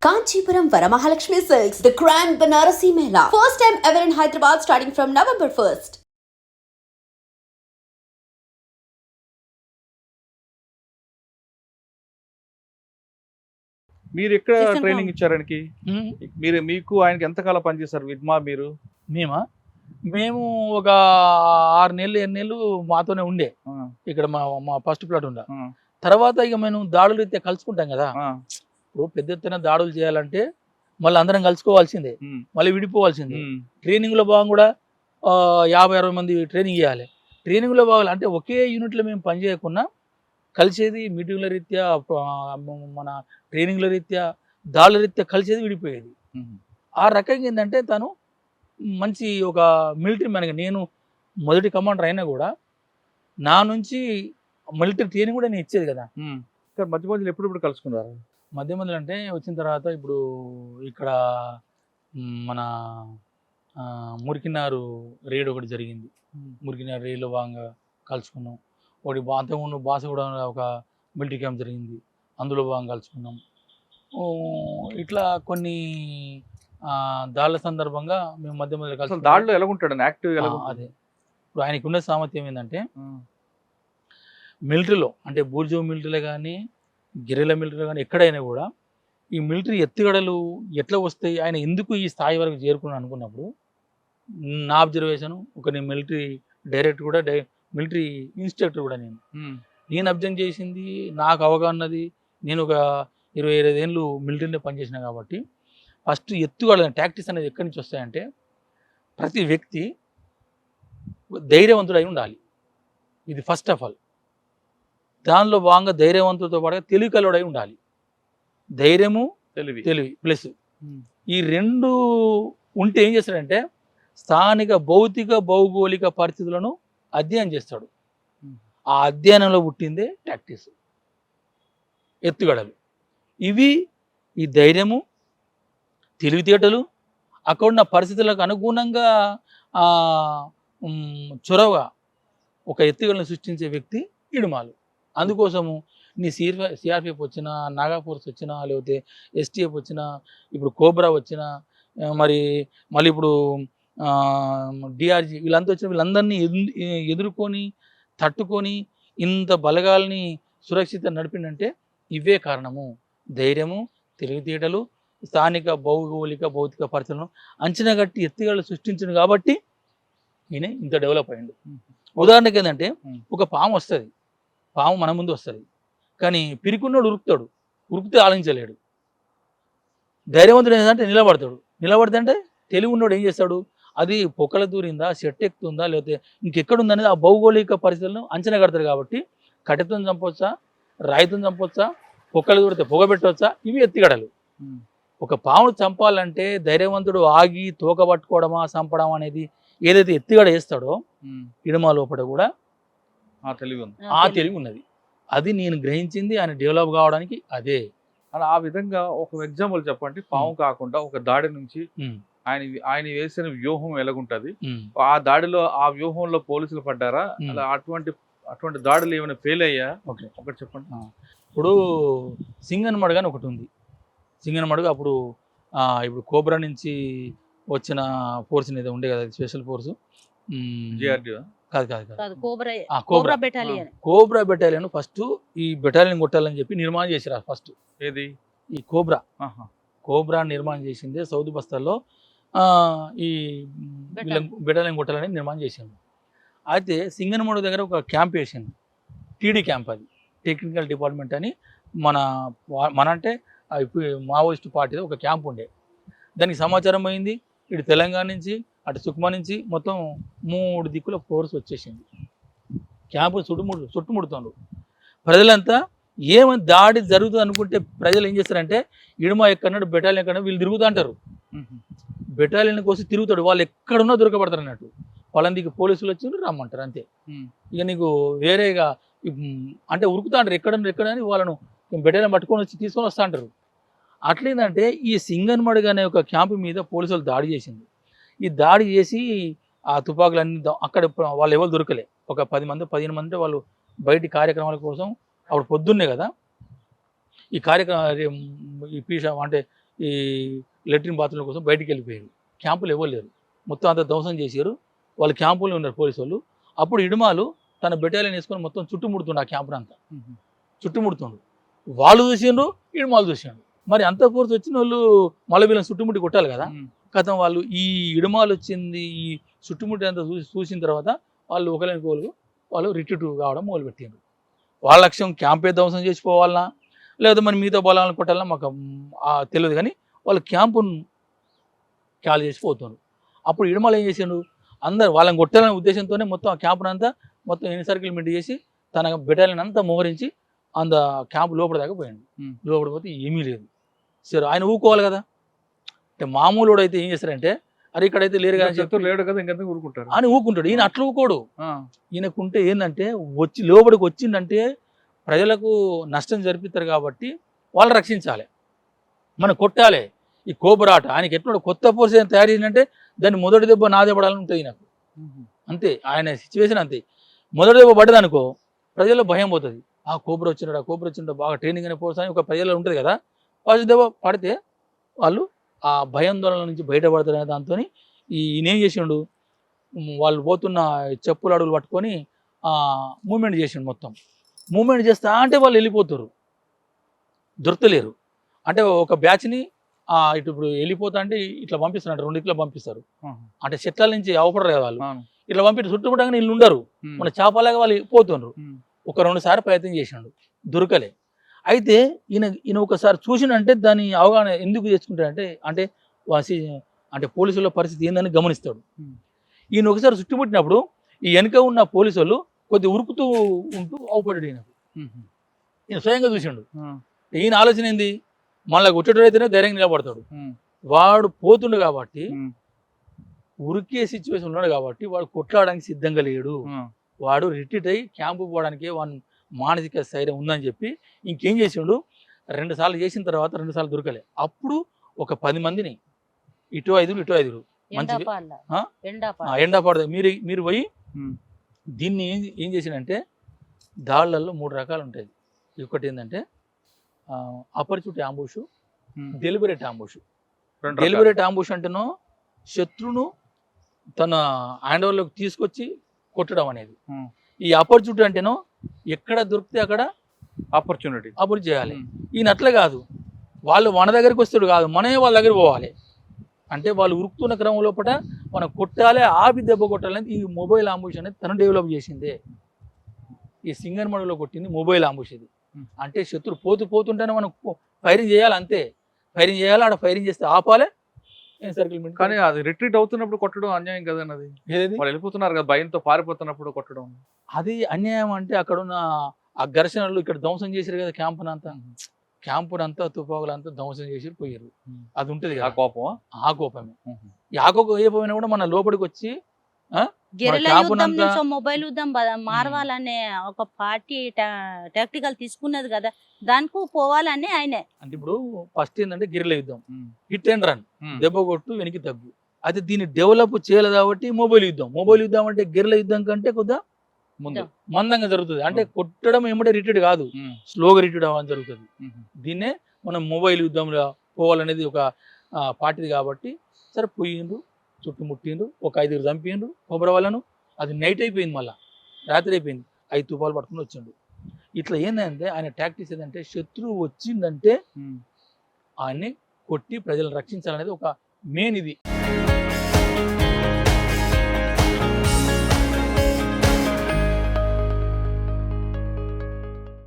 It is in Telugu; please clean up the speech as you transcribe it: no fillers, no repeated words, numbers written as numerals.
Kanchipuram Varamahalakshmi Silks, the Grand Banarasi Mela. First time ever in Hyderabad starting from November 1st. మీరు ఎక్కడ చేశాను ట్రైనింగ్ ఇచ్చారానికి? మీకు ఆయనకి ఎంతకాలం పనిచేశారు విద్మా మీరు? మేము ఒక 6 నెలలు 7 నెలలు మాతోనే ఉండే ఇక్కడ మా ఫస్ట్ ప్లాట్ ఉండ. తర్వాత ఇక మేము దాడులు అయితే కలుసుకుంటాం కదా. ఇప్పుడు పెద్ద ఎత్తున దాడులు చేయాలంటే మళ్ళీ అందరం కలుసుకోవాల్సిందే, మళ్ళీ విడిపోవాల్సిందే. ట్రైనింగ్లో భాగం కూడా 50-60 మంది ట్రైనింగ్ చేయాలి. ట్రైనింగ్లో భాగాలు అంటే ఒకే యూనిట్లో మేము పనిచేయకుండా కలిసేది మీటింగ్ల రీత్యా, మన ట్రైనింగ్ల రీత్యా, దాడుల రీత్యా కలిసేది విడిపోయేది. ఆ రకంగా ఏంటంటే తను మంచి ఒక మిలిటరీ మ్యాన్గా, నేను మొదటి కమాండర్ అయినా కూడా నా నుంచి మిలిటరీ ట్రైనింగ్ కూడా నేను ఇచ్చేది కదా. మధ్య మధ్యలో ఎప్పుడు కలుసుకున్నారు? మధ్య మధ్యలో అంటే వచ్చిన తర్వాత ఇప్పుడు ఇక్కడ మన మురికినారు రేడ్ ఒకటి జరిగింది. మురికినారు రేడ్లో భాగంగా కలుసుకున్నాం. ఒకటి అంతకుముందు బాసగూడ ఒక మిలిటరీ క్యాంప్ జరిగింది, అందులో భాగంగా కలుసుకున్నాం. ఇట్లా కొన్ని దాడుల సందర్భంగా మేము మధ్య మధ్యలో కలిసి. దాడిలో ఎలా ఉంటాడు యాక్టివ్? అదే ఇప్పుడు ఆయనకు ఉన్న సామర్థ్యం ఏంటంటే మిలిటరీలో, అంటే బూర్జో మిలిటరీలో కానీ గిరిల మిలిటరీలో కానీ ఎక్కడైనా కూడా ఈ మిలిటరీ ఎత్తుగడలు ఎట్లా వస్తాయి, ఆయన ఎందుకు ఈ స్థాయి వరకు చేరుకున్నాను అనుకున్నప్పుడు నా అబ్జర్వేషను, నేను మిలిటరీ డైరెక్టర్ కూడా, మిలిటరీ ఇన్స్ట్రక్టర్ కూడా, నేను అబ్జర్వ్ చేసింది, నాకు అవగాహనది, నేను ఒక 25 ఏళ్ళు మిలిటరీలో పనిచేసిన కాబట్టి ఫస్ట్ ఎత్తుగడ టాక్టిక్స్ అనేది ఎక్కడి నుంచి వస్తాయంటే ప్రతి వ్యక్తి ధైర్యవంతుడై ఉండాలి. ఇది ఫస్ట్ ఆఫ్ ఆల్. దానిలో భాగంగా ధైర్యవంతులతో పాటుగా తెలివికలుడై ఉండాలి. ధైర్యము తెలివి ప్లస్ ఈ రెండు ఉంటే ఏం చేస్తాడంటే స్థానిక భౌతిక భౌగోళిక పరిస్థితులను అధ్యయనం చేస్తాడు. ఆ అధ్యయనంలో పుట్టిందే టాక్టిక్స్, ఎత్తుగడలు. ఇవి ఈ ధైర్యము, తెలివితేటలు, అక్కడున్న పరిస్థితులకు అనుగుణంగా చొరవగా ఒక ఎత్తుగడలను సృష్టించే వ్యక్తి ఇడుమాలు. అందుకోసము నీ సిఆర్పిఎఫ్ వచ్చినా, నాగా ఫోర్స్ వచ్చినా, లేకపోతే ఎస్టీఎఫ్ వచ్చినా, ఇప్పుడు కోబ్రా వచ్చినా, మళ్ళీ ఇప్పుడు డిఆర్జీ, వీళ్ళంతా వచ్చిన వీళ్ళందరినీ ఎదుర్కొని తట్టుకొని ఇంత బలగాల్ని సురక్షిత నడిపిందంటే ఇవే కారణము. ధైర్యము, తెలివితేటలు, స్థానిక భౌగోళిక భౌతిక పరిస్థితులను అంచనా కట్టి ఎత్తుగడలు సృష్టించను కాబట్టి ఈయన ఇంత డెవలప్ అయ్యిండు. ఉదాహరణకి ఏంటంటే ఒక పాము వస్తుంది, పాము మన ముందు వస్తుంది, కానీ పిరికున్నోడు ఉరుకుతాడు, ఉరికితే ఆలోచించలేడు. ధైర్యవంతుడు ఏంటంటే నిలబడితే అంటే తెలివి ఉన్నోడు ఏం చేస్తాడు, అది పొక్కల దూరిందా, చెట్టు ఎక్కుతుందా, లేకపోతే ఇంకెక్కడుందా అనేది ఆ భౌగోళిక పరిస్థితులను అంచనా కడతారు. కాబట్టి కట్టెతో చంపొచ్చా, రాయితో చంపొచ్చా, పొక్కలు దూరితే పొగ పెట్టవచ్చా, ఇవి ఎత్తుగడలు. ఒక పామును చంపాలంటే ధైర్యవంతుడు ఆగి తోక పట్టుకోవడమా చంపడం అనేది ఏదైతే ఎత్తుగడ వేస్తాడో ఇడమ లోపల కూడా ఆ తెలివి ఉన్నది. అది నేను గ్రహించింది ఆయన డెవలప్ కావడానికి అదే. అలా ఆ విధంగా ఒక ఎగ్జాంపుల్ చెప్పండి. పాము కాకుండా ఒక దాడి నుంచి ఆయన వేసిన వ్యూహం ఎలాగుంటది, ఆ దాడిలో ఆ వ్యూహంలో పోలీసులు పడ్డారా, అలా అటువంటి దాడులు ఏమైనా ఫెయిల్ అయ్యా? ఒకటి చెప్పండి. ఇప్పుడు సింగనమడుగు అని ఒకటి ఉంది. సింగనమడుగు అప్పుడు ఇప్పుడు కోబ్రా నుంచి వచ్చిన ఫోర్స్ ఏదో ఉండే కదా, స్పెషల్ ఫోర్సు, కాదు కోబ్రా బెటాలియన్. ఫస్ట్ ఈ బెటాలియన్ కొట్టాలని చెప్పి నిర్మాణం చేశారు. ఫస్ట్ ఏది ఈ కోబ్రా నిర్మాణం చేసిందే సౌదీ బస్తాల్లో ఈ బెటాలియన్ కొట్టాలని నిర్మాణం చేసింది. అయితే సింగనమడుగు దగ్గర ఒక క్యాంప్ వేసింది, టీడీ క్యాంప్, అది టెక్నికల్ డిపార్ట్మెంట్ అని మన అంటే ఇప్పుడు మావోయిస్ట్ పార్టీలో ఒక క్యాంప్ ఉండే. దానికి సమాచారం అయింది, ఇటు తెలంగాణ నుంచి అటు సుక్మా నుంచి మొత్తం 3 దిక్కుల ఫోర్స్ వచ్చేసింది. క్యాంపు చుట్టుముడుతుండ్రు. ప్రజలంతా ఏమైనా దాడి జరుగుతుంది అనుకుంటే ప్రజలు ఏం చేస్తారంటే ఇడుమ ఎక్కడన్నాడు, బెటాలియన్ ఎక్కడ, వీళ్ళు తిరుగుతూ అంటారు. బెటాలియన్ కోసం తిరుగుతాడు, వాళ్ళు ఎక్కడున్నా దొరకబడతారు అన్నట్టు. వాళ్ళందికి పోలీసులు వచ్చి రమ్మంటారు అంతే. ఇక నీకు వేరేగా అంటే ఉరుకుతా అంటారు, ఎక్కడని వాళ్ళను బెటాలియన్ పట్టుకొని వచ్చి తీసుకొని వస్తా అంటారు. అట్లేందంటే ఈ సింగనమడుగు అనే ఒక క్యాంపు మీద పోలీసులు దాడి చేసింది. ఈ దాడి చేసి ఆ తుపాకులన్నీ అక్కడ వాళ్ళు ఎవరు దొరకలే. ఒక 10 మంది 15 మంది వాళ్ళు బయటి కార్యక్రమాల కోసం అప్పుడు పొద్దున్నే కదా ఈ కార్యక్రమం ఈ పీషా అంటే ఈ లెట్రిన్ బాత్రూమ్ కోసం బయటికి వెళ్ళిపోయారు. క్యాంపులు ఎవరు లేరు, మొత్తం అంతా ధ్వంసం చేశారు. వాళ్ళు క్యాంపులో ఉన్నారు పోలీసు వాళ్ళు. అప్పుడు ఇడుమాలు తన బెటాలియన్ వేసుకొని మొత్తం చుట్టుముడుతుండు ఆ క్యాంపును అంతా, చుట్టుముడుతుండు. వాళ్ళు చూసిండ్రు, ఇడుమాలు చూసిండు. మరి అంత ఫోర్స్ వచ్చిన వాళ్ళు మళ్ళీ వీళ్ళని చుట్టుముట్టి కొట్టాలి కదా. గతం వాళ్ళు ఈ ఇడుమాలు వచ్చింది, ఈ చుట్టుముట్టి అంతా చూసిన తర్వాత వాళ్ళు ఒకరికి వాళ్ళు రిట్రీట్ కావడం మొదలుపెట్టిండ్రు. వాళ్ళ లక్ష్యం క్యాంపే ధ్వంసం చేసిపోవాలన్నా లేదా మరి మిగతా బలాలను కొట్టాలన్నా మాకు తెలియదు, కానీ వాళ్ళు క్యాంపును ఖాళీ చేసి పోతున్నారు. అప్పుడు ఇడుమల ఏం చేసిండు, అందరు వాళ్ళని కొట్టాలనే ఉద్దేశంతోనే మొత్తం ఆ క్యాంపును అంతా మొత్తం ఎన్సర్కిల్మెంట్ చేసి తన బెటాలియన్ అంతా మోహరించి అంత క్యాంపు లోపల దాకా పోయాడు. లోపల పోతే ఏమీ లేదు. సరే ఆయన ఊకోవాలి కదా. అంటే మామూలు అయితే ఏం చేస్తారంటే అరే ఇక్కడైతే లేరు కానీ లేడు కదా ఇంకెంత ఊరుకుంటారు అని ఊకుంటాడు. ఈయన అట్లా ఊకోడు. ఈయనకుంటే ఏంటంటే వచ్చి లోపలికి వచ్చిందంటే ప్రజలకు నష్టం జరిపిస్తారు కాబట్టి వాళ్ళు రక్షించాలి, మనం కొట్టాలి. ఈ కోబరాట ఆయనకి ఎట్లా కొత్త ఫోర్స్ ఏం తయారు చేసిందంటే దాన్ని మొదటి దెబ్బ నాదే పడాలని ఉంటుంది నాకు. అంతే ఆయన సిచ్యువేషన్ అంతే. మొదటి దెబ్బ పడ్డదనుకో ప్రజల్లో భయం పోతుంది. ఆ కోబ్రా వచ్చిండ బాగా ట్రైనింగ్ అనే ఫోర్స్ అని ఒక ప్రజల్లో ఉంటుంది కదా. ఫస్ట్ దెబ్బ పడితే వాళ్ళు ఆ భయాందోళన నుంచి బయటపడతారనే దాంతో ఈయనేం చేసిండు, వాళ్ళు పోతున్న చెప్పులు అడుగులు పట్టుకొని మూమెంట్ చేసిండు. మొత్తం మూమెంట్ చేస్తా అంటే వాళ్ళు వెళ్ళిపోతారు, దొరకలేరు. అంటే ఒక బ్యాచ్ని ఇటు ఇప్పుడు వెళ్ళిపోతా అంటే ఇట్లా పంపిస్తారు, 2 ఇట్లా పంపిస్తారు. అంటే చెట్ల నుంచి అవపడరు కదా వాళ్ళు, ఇట్లా పంపి చుట్టుముట్టగానే వీళ్ళు ఉండరు, మన చేపలాగా వాళ్ళు పోతుండ్రు. ఒక 2 సార్లు ప్రయత్నం చేసినాడు, దొరకలే. అయితే ఈయన ఒకసారి చూసినంటే దాని అవగాహన ఎందుకు చేసుకుంటాడంటే అంటే పోలీసుల పరిస్థితి ఏందని గమనిస్తాడు. ఈయన ఒకసారి చుట్టుముట్టినప్పుడు ఈ వెనుక ఉన్న పోలీసు వాళ్ళు కొద్దిగా ఉరుకుతూ ఉంటూ అవపడ్డాడు. ఈయన స్వయంగా చూసిండు. ఈయన ఆలోచన ఏంది, మళ్ళీ కొట్టేటోడు అయితేనే ధైర్యంగా నిలబడతాడు. వాడు పోతుండు కాబట్టి ఉరికే సిచ్యువేషన్ ఉన్నాడు కాబట్టి వాడు కొట్లాడడానికి సిద్ధంగా లేడు. వాడు రిట్రీట్ అయ్యి క్యాంపు పోవడానికి వాడు మానసిక స్థైర్యం ఉందని చెప్పి ఇంకేం చేసిండు, 2 సార్లు చేసిన తర్వాత 2 సార్లు దొరకలే. అప్పుడు ఒక 10 మందిని ఇటు 5 మంచి ఎండాపాడు మీరు పోయి దీన్ని ఏం చేసిండంటే దాళ్ళల్లో 3 రకాలు ఉంటాయి. ఒకటి ఏంటంటే అపరిచిత ambush, deliberate ambush. Deliberate ambush అంటేనో శత్రును తన హ్యాండ్ ఓవర్లోకి తీసుకొచ్చి కొట్టడం అనేది. ఈ ఆపర్చునిటీ అంటేనో ఎక్కడ దొరికితే అక్కడ ఆపర్చునిటీ చేయాలి. ఈయన అట్లా కాదు, వాళ్ళు మన దగ్గరికి వస్తాడు కాదు, మనమే వాళ్ళ దగ్గర పోవాలి. అంటే వాళ్ళు ఉరుకుతున్న క్రమం లోపల మనం కొట్టాలి, ఆపి దెబ్బ కొట్టాలని ఈ మొబైల్ అంబుష్ అనేది తను డెవలప్ చేసిందే. ఈ సింగన్మడులో కొట్టింది మొబైల్ అంబుష్ ఇది. అంటే శత్రు పోతుంటేనే మనం ఫైరింగ్ చేయాలి, అంతే ఫైరింగ్ చేయాలి. ఆడ ఫైరింగ్ చేస్తే ఆపాలి, సర్కిల్మెంట్. కానీ అది రిట్రీట్ అవుతున్నప్పుడు కొట్టడం అన్యాయం కదన్నది. వాళ్ళు వెళ్ళిపోతున్నారు కదా భయంతో పారిపోతున్నప్పుడు కొట్టడం అది అన్యాయం. అంటే అక్కడున్న ఆ ఘర్షణలు ఇక్కడ ధ్వంసం చేశారు కదా క్యాంపునంతా తుపాకులంతా ధ్వంసం చేసి పోయారు. అది ఉంటుంది కదా ఆ కోపమే. ఆ కోపం ఏ పోయినా కూడా మన లోపలికి వచ్చి మొబైల్ యుద్ధం మారవాలనే ఒక పార్టీ టాక్టికల్ తీసుకున్నది కదా, దానికి పోవాలని ఆయనే. అంటే ఇప్పుడు ఫస్ట్ ఏంటంటే గిరిల యుద్ధం, హిట్ అండ్ రన్, దెబ్బ కొట్టు వెనక్కి తగ్గు. అయితే దీన్ని డెవలప్ చేయలేదు కాబట్టి మొబైల్ యుద్ధం అంటే గిరిల యుద్ధం కంటే కొద్దిగా మందంగా జరుగుతుంది. అంటే కొట్టడం ఏమంటే రిట్రీట్ కాదు, స్లోగా రిట్రీట్ అవ్వడం జరుగుతుంది. దీన్నే మనం మొబైల్ యుద్ధంలో పోవాలనేది ఒక పార్టీది కాబట్టి సరే పోయిండ్రు, చుట్టుముట్టిండ్రు, ఒక 5 చంపిండ్రు కొబ్బరి వాళ్ళను. అది నైట్ అయిపోయింది, మళ్ళీ రాత్రి అయిపోయింది, 5 తుపాలు పట్టుకుని వచ్చిండు. ఇట్లా ఏంటంటే ఆయన టాక్టిక్స్ ఏంటంటే శత్రువు వచ్చిందంటే ఆయన్ని కొట్టి ప్రజలను రక్షించాలనేది ఒక మెయిన్ ఇది.